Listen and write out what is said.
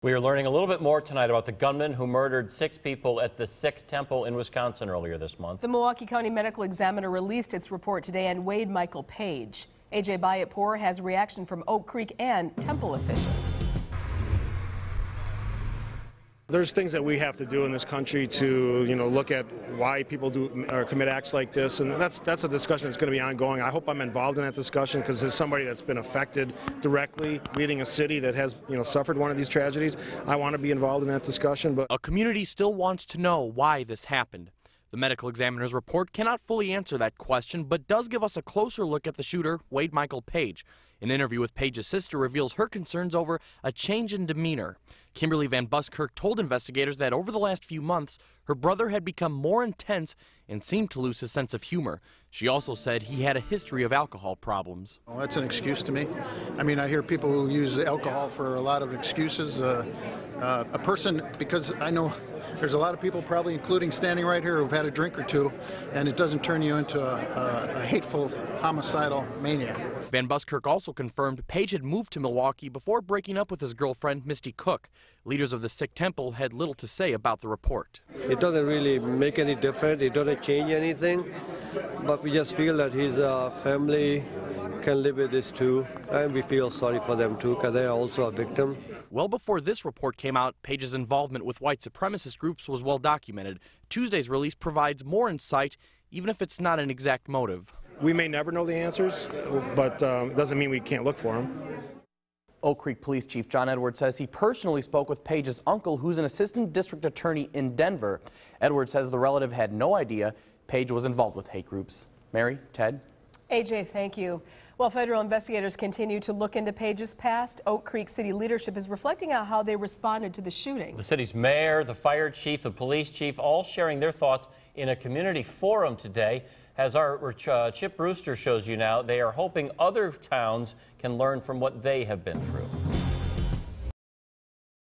We are learning a little bit more tonight about the gunman who murdered 6 people at the Sikh Temple in Wisconsin earlier this month. The Milwaukee County Medical Examiner released its report today on Wade Michael Page. AJ Byattpour has reaction from Oak Creek and Temple officials. There's things that we have to do in this country to, look at why people do or commit acts like this, and that's a discussion that's going to be ongoing. I hope I'm involved in that discussion because as somebody that's been affected directly, leading a city that has, suffered one of these tragedies, I want to be involved in that discussion. But a community still wants to know why this happened. The medical examiner's report cannot fully answer that question, but does give us a closer look at the shooter, Wade Michael Page. An interview with Page's sister reveals her concerns over a change in demeanor. Kimberly Van Buskirk told investigators that over the last few months, her brother had become more intense and seemed to lose his sense of humor. She also said he had a history of alcohol problems. Well, that's an excuse to me. I mean, I hear people who use alcohol for a lot of excuses. A person, because I know there's a lot of people, probably including standing right here, who've had a drink or two, and it doesn't turn you into a hateful, homicidal maniac. Van Buskirk also confirmed Page had moved to Milwaukee before breaking up with his girlfriend, Misty Cook. Leaders of the Sikh Temple had little to say about the report. It doesn't really make any difference. It doesn't change anything. But we just feel that his family can live with this too. And we feel sorry for them too, because they are also a victim. Well before this report came out, Page's involvement with white supremacist groups was well documented. Tuesday's release provides more insight, even if it's not an exact motive. We may never know the answers, but it doesn't mean we can't look for them. Oak Creek Police Chief John Edwards says he personally spoke with Page's uncle, who's an assistant district attorney in Denver. Edwards says the relative had no idea Page was involved with hate groups. Mary, Ted? AJ, thank you. While federal investigators continue to look into Page's past, Oak Creek City leadership is reflecting on how they responded to the shooting. The city's mayor, the fire chief, the police chief, all sharing their thoughts in a community forum today. As our Chip Brewster shows you now, they are hoping other towns can learn from what they have been through.